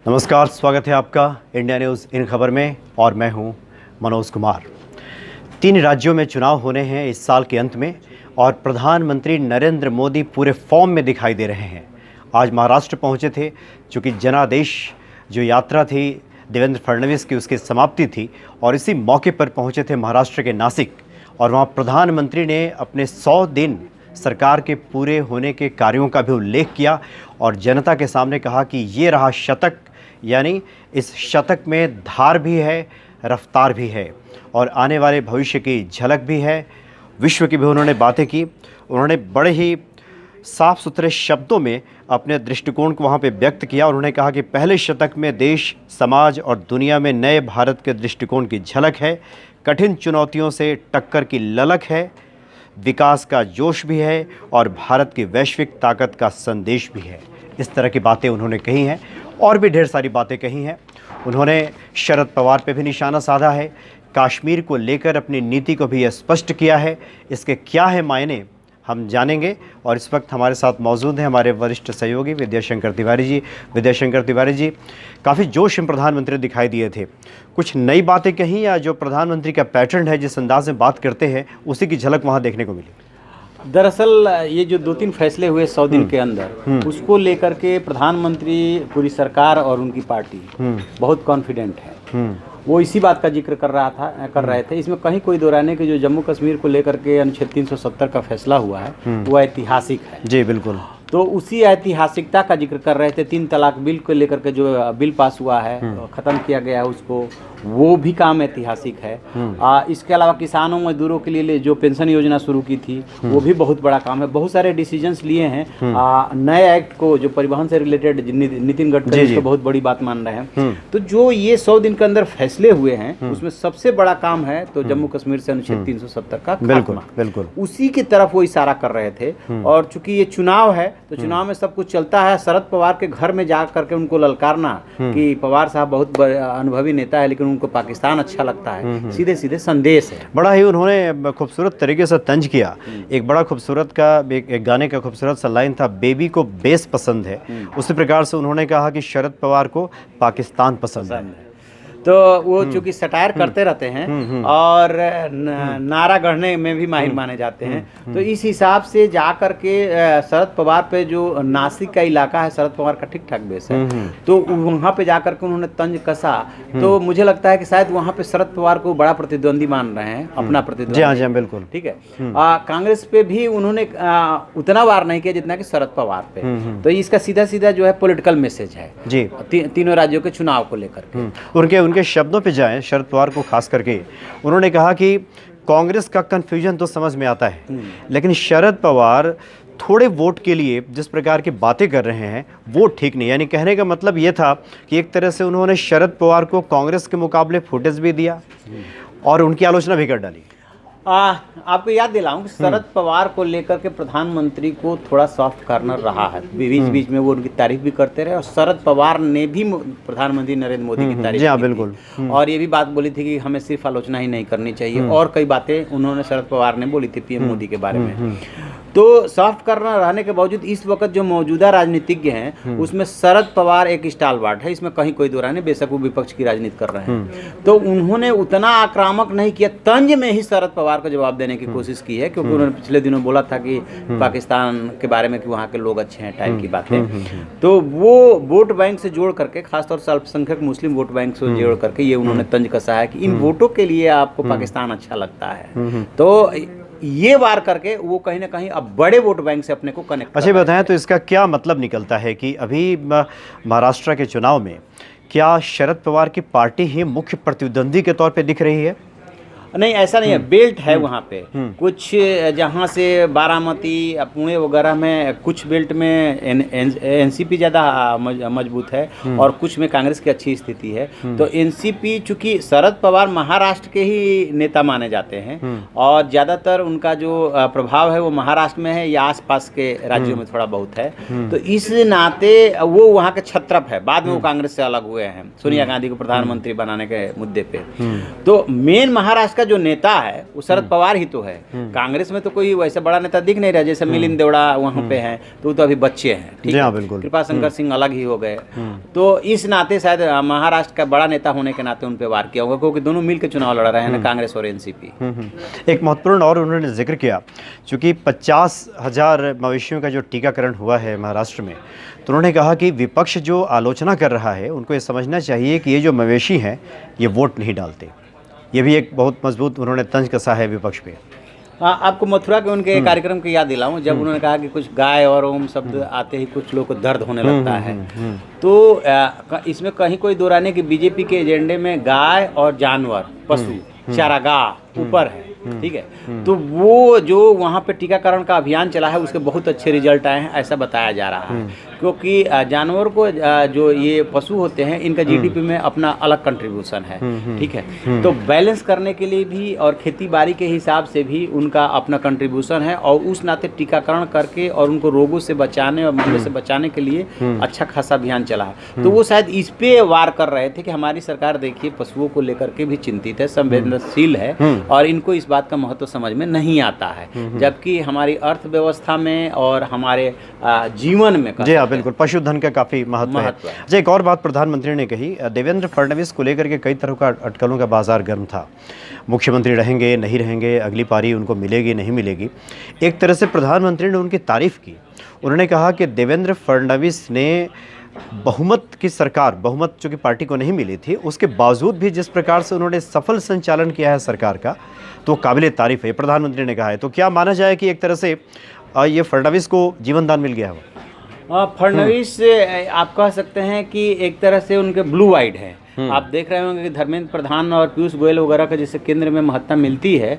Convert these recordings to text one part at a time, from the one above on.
नमस्कार, स्वागत है आपका इंडिया न्यूज़ इन खबर में और मैं हूं मनोज कुमार। 3 राज्यों में चुनाव होने हैं इस साल के अंत में और प्रधानमंत्री नरेंद्र मोदी पूरे फॉर्म में दिखाई दे रहे हैं। आज महाराष्ट्र पहुंचे थे, चूँकि जनादेश जो यात्रा थी देवेंद्र फडणवीस की उसकी समाप्ति थी और इसी मौके पर पहुंचे थे महाराष्ट्र के नासिक और वहाँ प्रधानमंत्री ने अपने 100 दिन सरकार के पूरे होने के कार्यों का भी उल्लेख किया और जनता के सामने कहा कि ये रहा शतक, यानी इस शतक में धार भी है, रफ्तार भी है और आने वाले भविष्य की झलक भी है। विश्व की भी उन्होंने बातें की। उन्होंने बड़े ही साफ सुथरे शब्दों में अपने दृष्टिकोण को वहाँ पे व्यक्त किया। उन्होंने कहा कि पहले शतक में देश, समाज और दुनिया में नए भारत के दृष्टिकोण की झलक है, कठिन चुनौतियों से टक्कर की ललक है, विकास का जोश भी है और भारत की वैश्विक ताकत का संदेश भी है। इस तरह की बातें उन्होंने कही हैं और भी ढेर सारी बातें कही हैं। उन्होंने शरद पवार पे भी निशाना साधा है, कश्मीर को लेकर अपनी नीति को भी स्पष्ट किया है। इसके क्या है मायने हम जानेंगे और इस वक्त हमारे साथ मौजूद हैं हमारे वरिष्ठ सहयोगी विद्याशंकर तिवारी जी। विद्याशंकर तिवारी जी, काफ़ी जोश में प्रधानमंत्री दिखाई दिए थे, कुछ नई बातें कहीं या जो प्रधानमंत्री का पैटर्न है, जिस अंदाज में बात करते हैं, उसी की झलक वहाँ देखने को मिली? दरअसल ये जो 2-3 फैसले हुए 100 दिन के अंदर, उसको लेकर के प्रधानमंत्री, पूरी सरकार और उनकी पार्टी बहुत कॉन्फिडेंट है। वो इसी बात का जिक्र कर रहे थे। इसमें कहीं कोई दो राय कि जो जम्मू कश्मीर को लेकर के अनुच्छेद 370 का फैसला हुआ है वो ऐतिहासिक है। जी बिल्कुल। तो उसी ऐतिहासिकता का जिक्र कर रहे थे। 3 तलाक बिल को लेकर के जो बिल पास हुआ है, ख़त्म किया गया है उसको, वो भी काम ऐतिहासिक है। इसके अलावा किसानों मजदूरों के लिए जो पेंशन योजना शुरू की थी वो भी बहुत बड़ा काम है। बहुत सारे डिसीजंस लिए हैं। नए एक्ट को जो परिवहन से रिलेटेड नितिन गडकरी इसको बहुत बड़ी बात मान रहे हैं। तो जो ये 100 दिन के अंदर फैसले हुए हैं उसमें सबसे बड़ा काम है तो जम्मू कश्मीर से अनुच्छेद 370 का बिल्कुल उसी की तरफ वो इशारा कर रहे थे। और चूंकि ये चुनाव है तो चुनाव में सब कुछ चलता है। शरद पवार के घर में जा करके उनको ललकारना कि पवार साहब बहुत अनुभवी नेता है लेकिन उनको पाकिस्तान अच्छा लगता है, सीधे सीधे संदेश है। बड़ा ही उन्होंने खूबसूरत तरीके से तंज किया। एक बड़ा खूबसूरत का एक गाने का खूबसूरत सा लाइन था, बेबी को बेस पसंद है। उसी प्रकार से उन्होंने कहा कि शरद पवार को पाकिस्तान पसंद है। तो वो चूंकि सटायर करते रहते हैं और नारा गढ़ने में भी माहिर माने जाते हैं। तो इस हिसाब से जा कर के शरद पवार पे जो नासिक का इलाका है, शरद पवार का ठीक ठाक बेस है, तो वहाँ पे जा कर के उन्होंने तंज कसा। तो मुझे लगता है कि शायद वहाँ पे शरद पवार को बड़ा प्रतिद्वंदी मान रहे हैं, अपना प्रतिद्वंदी। जी हाँ, बिल्कुल ठीक है। कांग्रेस पे भी उन्होंने उतना वार नहीं किया जितना कि शरद पवार पे। तो इसका सीधा सीधा जो है पॉलिटिकल मैसेज है जी तीनों राज्यों के चुनाव को लेकर के। उनके शब्दों पे जाएं, शरद पवार को खास करके उन्होंने कहा कि कांग्रेस का कंफ्यूजन तो समझ में आता है लेकिन शरद पवार थोड़े वोट के लिए जिस प्रकार की बातें कर रहे हैं वो ठीक नहीं। यानी कहने का मतलब ये था कि एक तरह से उन्होंने शरद पवार को कांग्रेस के मुकाबले फुटेज भी दिया और उनकी आलोचना भी कर डाली। आपको याद दिलाऊं कि शरद पवार को लेकर के प्रधानमंत्री को थोड़ा सॉफ्ट कॉर्नर रहा है। बीच बीच में वो उनकी तारीफ भी करते रहे और शरद पवार ने भी प्रधानमंत्री नरेंद्र मोदी की तारीफ की बिल्कुल और ये भी बात बोली थी कि हमें सिर्फ आलोचना ही नहीं करनी चाहिए। और कई बातें उन्होंने शरद पवार ने बोली थी पीएम मोदी के बारे में। तो सॉफ्ट कॉर्नर रहने के बावजूद इस वक्त जो मौजूदा राजनीतिज्ञ हैं उसमें शरद पवार एक स्टालवार्ड है, इसमें कहीं कोई दो राय नहीं। बेशक वो विपक्ष की राजनीति कर रहे हैं तो उन्होंने उतना आक्रामक नहीं किया, तंज में ही शरद पवार को जवाब देने की कोशिश की है। क्योंकि उन्होंने पिछले दिनों बोला था कि पाकिस्तान के बारे में कि वहाँ के लोग अच्छे हैं टाइप की बातें। तो वो वोट बैंक से जोड़ करके, खासतौर से अल्पसंख्यक मुस्लिम वोट बैंक से जोड़ करके ये उन्होंने तंज कसा है कि इन वोटों के लिए आपको पाकिस्तान अच्छा लगता है। तो ये वार करके वो कहीं ना कहीं अब बड़े वोट बैंक से अपने को कनेक्ट। अच्छा बताएं, तो इसका क्या मतलब निकलता है कि अभी महाराष्ट्र के चुनाव में क्या शरद पवार की पार्टी ही मुख्य प्रतिद्वंदी के तौर पे दिख रही है? नहीं, ऐसा नहीं है। बेल्ट है वहाँ पे कुछ, जहाँ से बारामती, पुणे वगैरह में कुछ बेल्ट में एनसीपी ज़्यादा मजबूत है और कुछ में कांग्रेस की अच्छी स्थिति है। तो एनसीपी, चूंकि शरद पवार महाराष्ट्र के ही नेता माने जाते हैं और ज़्यादातर उनका जो प्रभाव है वो महाराष्ट्र में है या आसपास के राज्यों में थोड़ा बहुत है। तो इस नाते वो वहाँ के छत्रप है। बाद में वो कांग्रेस से अलग हुए हैं सोनिया गांधी को प्रधानमंत्री बनाने के मुद्दे पे। तो मेन महाराष्ट्र का जो नेता है वो शरद पवार ही तो है। कांग्रेस में तो कोई वैसे बड़ा नेता दिख नहीं रहा, जैसे मिलिंद देवड़ा वहाँ पे हैं तो वो तो अभी बच्चे हैं, ठीक है, बिल्कुल। कृपा शंकर सिंह अलग ही हो गए। तो इस नाते शायद महाराष्ट्र का बड़ा नेता होने के नाते उन पे वार किया होगा, क्योंकि दोनों मिलकर चुनाव लड़ रहे हैं ना, कांग्रेस और एनसीपी। एक महत्वपूर्ण और उन्होंने जिक्र किया, चूंकि 50,000 मवेशियों का जो टीकाकरण हुआ है महाराष्ट्र में, तो उन्होंने कहा कि विपक्ष जो आलोचना कर रहा है उनको ये समझना चाहिए कि ये जो मवेशी हैं ये वोट नहीं डालते। ये भी एक बहुत मजबूत उन्होंने तंज कसा है विपक्ष पे। हाँ, आपको मथुरा के उनके कार्यक्रम की याद दिलाऊं, जब उन्होंने कहा कि कुछ गाय और ओम शब्द आते ही कुछ लोग को दर्द होने लगता है, तो इसमें कहीं कोई दोहराने की बीजेपी के एजेंडे में गाय और जानवर पशु चारागाह ऊपर है, ठीक है। तो वो जो वहाँ पे टीकाकरण का अभियान चला है उसके बहुत अच्छे रिजल्ट आए हैं, ऐसा बताया जा रहा है, क्योंकि जानवर को जो ये पशु होते हैं इनका जीडीपी में अपना अलग कंट्रीब्यूशन है, ठीक है। तो बैलेंस करने के लिए भी और खेती बाड़ी के हिसाब से भी उनका अपना कंट्रीब्यूशन है, और उस नाते टीकाकरण करके और उनको रोगों से बचाने और मरने से बचाने के लिए अच्छा खासा अभियान चला है। तो वो शायद इस पे वार कर रहे थे कि हमारी सरकार देखिए पशुओं को लेकर के भी चिंतित है, संवेदनशील है, और इनको इस बात का महत्व समझ में नहीं आता है, जबकि हमारी अर्थव्यवस्था में और हमारे जीवन में जी हाँ बिल्कुल पशुधन का काफी महत्व है। जी, एक और बात प्रधानमंत्री ने कही, देवेंद्र फडणवीस को लेकर के कई तरह का अटकलों का बाजार गर्म था, मुख्यमंत्री रहेंगे नहीं रहेंगे, अगली पारी उनको मिलेगी नहीं मिलेगी। एक तरह से प्रधानमंत्री ने उनकी तारीफ की, उन्होंने कहा कि देवेंद्र फडणवीस ने बहुमत की सरकार, बहुमत चूँकि पार्टी को नहीं मिली थी, उसके बावजूद भी जिस प्रकार से उन्होंने सफल संचालन किया है सरकार का, तो काबिल तारीफ है, प्रधानमंत्री ने कहा है। तो क्या माना जाए कि एक तरह से ये फडणवीस को जीवन दान मिल गया है? फडणवीस आप कह सकते हैं कि एक तरह से उनके ब्लू वाइड है। आप देख रहे होंगे कि धर्मेंद्र प्रधान और पीयूष गोयल वगैरह का जैसे केंद्र में महत्ता मिलती है,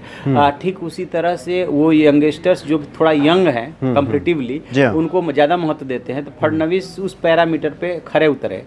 ठीक उसी तरह से वो यंगस्टर्स जो थोड़ा यंग हैं कंपैरेटिवली, उनको ज़्यादा महत्व देते हैं। तो फडणवीस उस पैरामीटर पे खरे उतरे,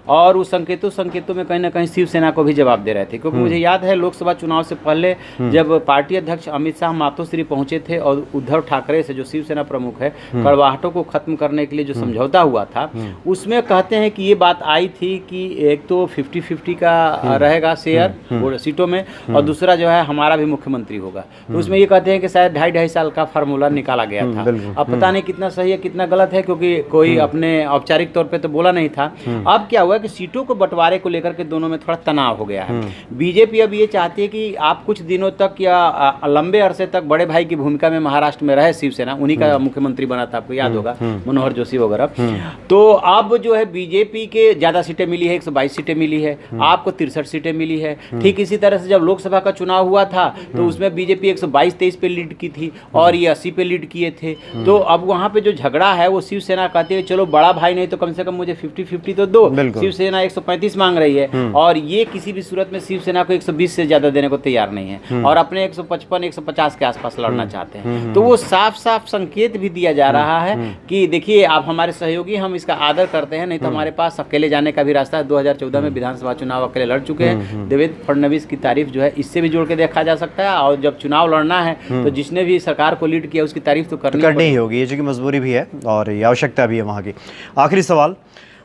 और उस संकेतों में कहीं ना कहीं शिवसेना को भी जवाब दे रहे थे, क्योंकि मुझे याद है लोकसभा चुनाव से पहले जब पार्टी अध्यक्ष अमित शाह मातोश्री पहुंचे थे और उद्धव ठाकरे से जो शिवसेना प्रमुख है कड़वाहटों को खत्म करने के लिए जो समझौता हुआ था, उसमें कहते हैं कि ये बात आई थी कि एक तो 50-50 का रहेगा शेयर सीटों में, और दूसरा जो है हमारा भी मुख्यमंत्री होगा। तो उसमें ये कहते हैं कि शायद 2.5 साल का फार्मूला निकाला गया था। अब पता नहीं कितना सही है कितना गलत है, क्योंकि कोई अपने औपचारिक तौर पे तो बोला नहीं था। अब क्या हुआ कि सीटों को बंटवारे को लेकर के दोनों में थोड़ा तनाव हो गया है। बीजेपी अब ये चाहती है कि आप कुछ दिनों तक या लंबे अरसे तक बड़े भाई की भूमिका में महाराष्ट्र में रहे शिवसेना, उन्हीं का मुख्यमंत्री बना था, आपको याद होगा, मनोहर जोशी वगैरह। तो अब जो है बीजेपी के ज्यादा सीटें मिली है, 122 सीटें मिली है, आपको 63 सीटें मिली है। ठीक इसी तरह से जब लोकसभा का चुनाव हुआ था तो उसमें बीजेपी 122-23 पे लीड की थी और ये 80 पे लीड किए थे। तो अब वहां पे जो झगड़ा है वो शिवसेना कहती है चलो बड़ा भाई नहीं तो कम से कम मुझे 50-50 तो दो। शिवसेना 135 मांग रही है और ये किसी भी सूरत में शिवसेना को 120 से ज्यादा देने को तैयार नहीं है और अपने 155-150 के आसपास लड़ना चाहते हैं। तो वो साफ साफ संकेत भी दिया जा रहा है कि देखिए आप हमारे सहयोगी, हम इसका आदर करते हैं, नहीं तो हमारे पास अकेले जाने का भी रास्ता है। 2014 में विधानसभा चुनाव अकेले लड़ चुके हैं। देवेंद्र फडणवीस की तारीफ जो है इससे भी जोड़ के देखा जा सकता है, और जब चुनाव लड़ना है तो जिसने भी सरकार को लीड किया उसकी तारीफ तो करनी ही होगी, ये जो कि मजबूरी भी है और ये आवश्यकता भी है वहाँ की। आखिरी सवाल,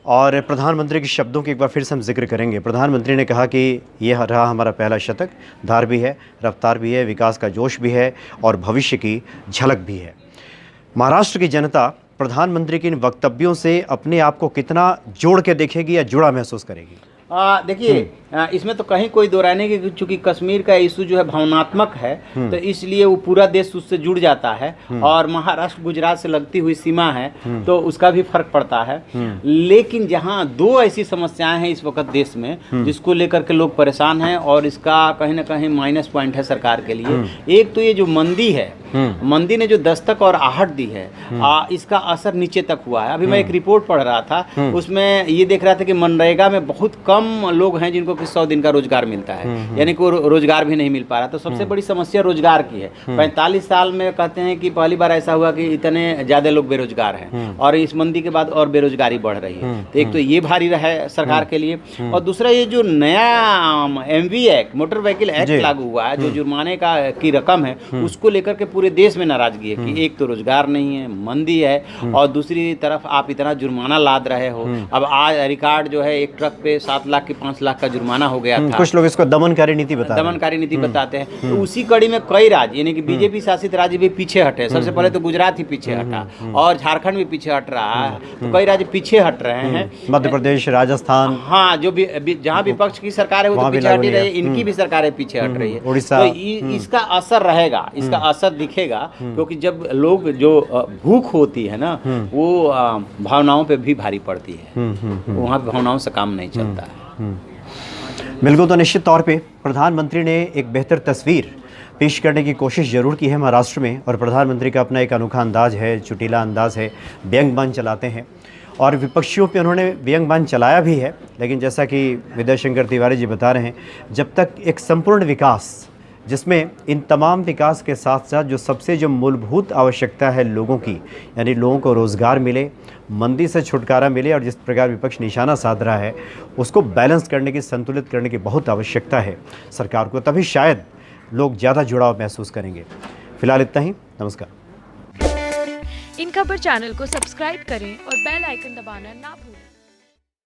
और प्रधानमंत्री के शब्दों की एक बार फिर से हम जिक्र करेंगे। प्रधानमंत्री ने कहा कि यह रहा हमारा पहला शतक, धार भी है, रफ्तार भी है, विकास का जोश भी है और भविष्य की झलक भी है। महाराष्ट्र की जनता प्रधानमंत्री के इन वक्तव्यों से अपने आप को कितना जोड़ के देखेगी या जुड़ा महसूस करेगी? देखिए इसमें तो कहीं कोई दोहराने की, चूंकि कश्मीर का इशू जो है भावनात्मक है तो इसलिए वो पूरा देश उससे जुड़ जाता है और महाराष्ट्र गुजरात से लगती हुई सीमा है तो उसका भी फर्क पड़ता है। लेकिन जहां दो ऐसी समस्याएं हैं इस वक्त देश में जिसको लेकर के लोग परेशान हैं और इसका कहीं ना कहीं माइनस पॉइंट है सरकार के लिए। एक तो ये जो मंदी है, मंदी ने जो दस्तक और आहट दी है इसका असर नीचे तक हुआ है। अभी मैं एक रिपोर्ट पढ़ रहा था, उसमें ये देख रहा था कि मनरेगा में बहुत कम लोग हैं जिनको 100 दिन का रोजगार मिलता है, यानी कि रोजगार भी नहीं मिल पा रहा। तो सबसे बड़ी समस्या रोजगार की है। 45 साल में कहते हैं कि पहली बार ऐसा हुआ कि इतने ज्यादा लोग बेरोजगार हैं और इस मंदी के बाद और बेरोजगारी बढ़ रही है। तो एक तो ये भारी रहा है सरकार के लिए, और दूसरा ये जो नया MV act, motor vehicle act लागू हुआ है, जो जुर्माने की रकम है उसको लेकर के पूरे देश में नाराजगी है कि एक तो रोजगार नहीं है, मंदी है, और दूसरी तरफ आप इतना जुर्माना लाद रहे हो। अब आज रिकॉर्ड जो है एक ट्रक पे 7 लाख की 5 लाख का जुर्माना पैमाना हो गया था। कुछ लोग इसको दमनकारी नीति बताते हैं। दमनकारी नीति बताते हैं। तो उसी कड़ी में कई राज्य यानी कि बीजेपी शासित राज्य भी पीछे हटे। सबसे पहले तो गुजरात ही पीछे हटा और झारखंड भी पीछे हट रहा है। तो कई राज्य पीछे हट रहे हैं। मध्य प्रदेश, राजस्थान, हाँ, जो भी जहाँ विपक्ष की सरकार है वो तो पीछे हट ही रही है, इनकी भी सरकारें पीछे हट रही है। उड़ीसा, तो इसका असर रहेगा, इसका असर दिखेगा, क्योंकि जब लोग जो भूख होती है ना वो भावनाओं पे भी भारी पड़ती है। वहाँ पे भावनाओं से काम नहीं चलता है। बिल्कुल। तो निश्चित तौर पे प्रधानमंत्री ने एक बेहतर तस्वीर पेश करने की कोशिश ज़रूर की है महाराष्ट्र में, और प्रधानमंत्री का अपना एक अनोखा अंदाज है, चुटीला अंदाज है, व्यंग्यबान चलाते हैं और विपक्षियों पे उन्होंने व्यंग्यबान चलाया भी है। लेकिन जैसा कि विजय शंकर तिवारी जी बता रहे हैं, जब तक एक संपूर्ण विकास, जिसमें इन तमाम विकास के साथ साथ जो मूलभूत आवश्यकता है लोगों की, यानी लोगों को रोज़गार मिले, मंदी से छुटकारा मिले, और जिस प्रकार विपक्ष निशाना साध रहा है उसको बैलेंस करने की, संतुलित करने की बहुत आवश्यकता है सरकार को। तभी शायद लोग ज़्यादा जुड़ाव महसूस करेंगे। फिलहाल इतना ही। नमस्कार। इन खबर चैनल को सब्सक्राइब करें और बेल आइकन दबाना ना भूलें।